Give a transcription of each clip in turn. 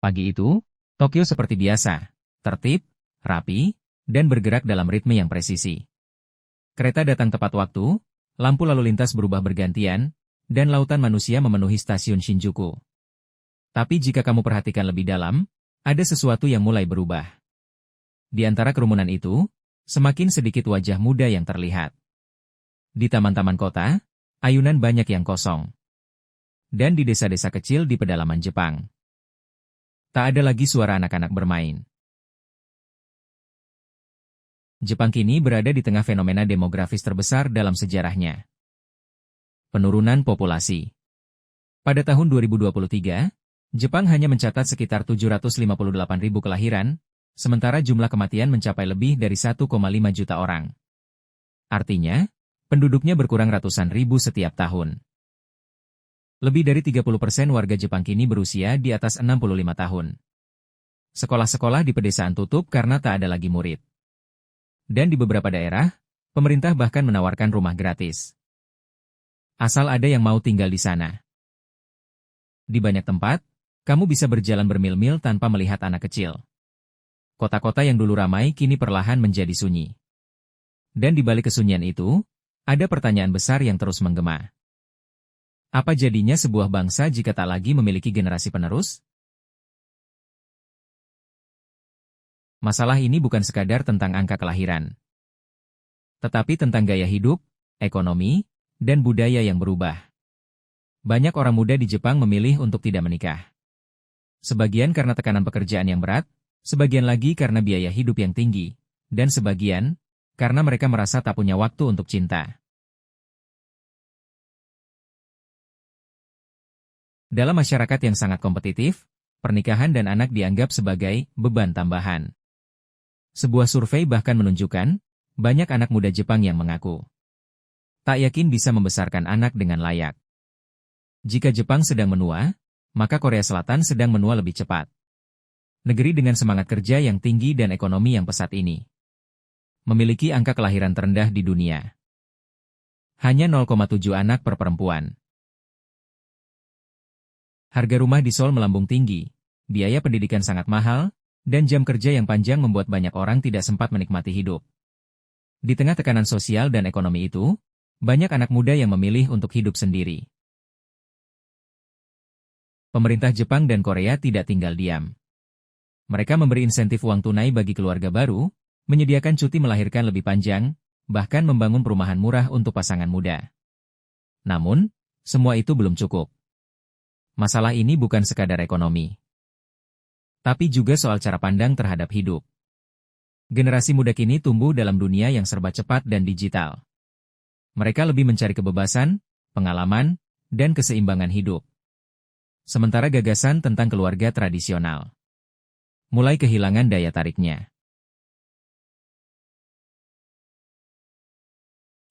Pagi itu, Tokyo seperti biasa, tertib, rapi, dan bergerak dalam ritme yang presisi. Kereta datang tepat waktu, lampu lalu lintas berubah bergantian, dan lautan manusia memenuhi stasiun Shinjuku. Tapi jika kamu perhatikan lebih dalam, ada sesuatu yang mulai berubah. Di antara kerumunan itu, semakin sedikit wajah muda yang terlihat. Di taman-taman kota, ayunan banyak yang kosong. Dan di desa-desa kecil di pedalaman Jepang, tak ada lagi suara anak-anak bermain. Jepang kini berada di tengah fenomena demografis terbesar dalam sejarahnya. Penurunan populasi. Pada tahun 2023, Jepang hanya mencatat sekitar 758.000 kelahiran, sementara jumlah kematian mencapai lebih dari 1,5 juta orang. Artinya, penduduknya berkurang ratusan ribu setiap tahun. Lebih dari 30% warga Jepang kini berusia di atas 65 tahun. Sekolah-sekolah di pedesaan tutup karena tak ada lagi murid. Dan di beberapa daerah, pemerintah bahkan menawarkan rumah gratis. Asal ada yang mau tinggal di sana. Di banyak tempat, kamu bisa berjalan bermil-mil tanpa melihat anak kecil. Kota-kota yang dulu ramai kini perlahan menjadi sunyi. Dan di balik kesunyian itu, ada pertanyaan besar yang terus menggema. Apa jadinya sebuah bangsa jika tak lagi memiliki generasi penerus? Masalah ini bukan sekadar tentang angka kelahiran, tetapi tentang gaya hidup, ekonomi, dan budaya yang berubah. Banyak orang muda di Jepang memilih untuk tidak menikah. Sebagian karena tekanan pekerjaan yang berat, sebagian lagi karena biaya hidup yang tinggi, dan sebagian karena mereka merasa tak punya waktu untuk cinta. Dalam masyarakat yang sangat kompetitif, pernikahan dan anak dianggap sebagai beban tambahan. Sebuah survei bahkan menunjukkan, banyak anak muda Jepang yang mengaku tak yakin bisa membesarkan anak dengan layak. Jika Jepang sedang menua, maka Korea Selatan sedang menua lebih cepat. Negeri dengan semangat kerja yang tinggi dan ekonomi yang pesat ini memiliki angka kelahiran terendah di dunia. Hanya 0,7 anak per perempuan. Harga rumah di Seoul melambung tinggi, biaya pendidikan sangat mahal, dan jam kerja yang panjang membuat banyak orang tidak sempat menikmati hidup. Di tengah tekanan sosial dan ekonomi itu, banyak anak muda yang memilih untuk hidup sendiri. Pemerintah Jepang dan Korea tidak tinggal diam. Mereka memberi insentif uang tunai bagi keluarga baru, menyediakan cuti melahirkan lebih panjang, bahkan membangun perumahan murah untuk pasangan muda. Namun, semua itu belum cukup. Masalah ini bukan sekadar ekonomi, tapi juga soal cara pandang terhadap hidup. Generasi muda kini tumbuh dalam dunia yang serba cepat dan digital. Mereka lebih mencari kebebasan, pengalaman, dan keseimbangan hidup. Sementara gagasan tentang keluarga tradisional mulai kehilangan daya tariknya.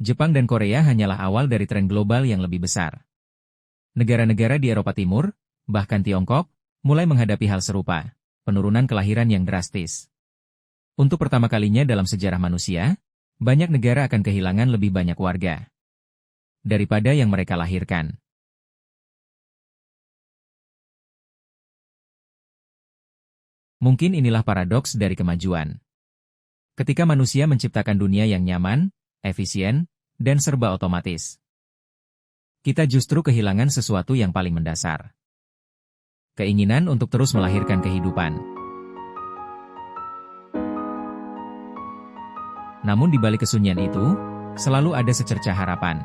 Jepang dan Korea hanyalah awal dari tren global yang lebih besar. Negara-negara di Eropa Timur, bahkan Tiongkok, mulai menghadapi hal serupa, penurunan kelahiran yang drastis. Untuk pertama kalinya dalam sejarah manusia, banyak negara akan kehilangan lebih banyak warga daripada yang mereka lahirkan. Mungkin inilah paradoks dari kemajuan. Ketika manusia menciptakan dunia yang nyaman, efisien, dan serba otomatis, kita justru kehilangan sesuatu yang paling mendasar. Keinginan untuk terus melahirkan kehidupan. Namun di balik kesunyian itu, selalu ada secercah harapan.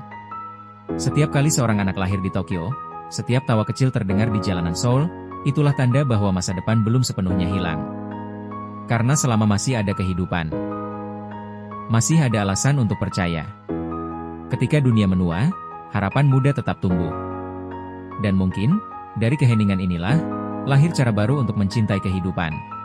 Setiap kali seorang anak lahir di Tokyo, setiap tawa kecil terdengar di jalanan Seoul, itulah tanda bahwa masa depan belum sepenuhnya hilang. Karena selama masih ada kehidupan, masih ada alasan untuk percaya. Ketika dunia menua, harapan muda tetap tumbuh. Dan mungkin, dari keheningan inilah, lahir cara baru untuk mencintai kehidupan.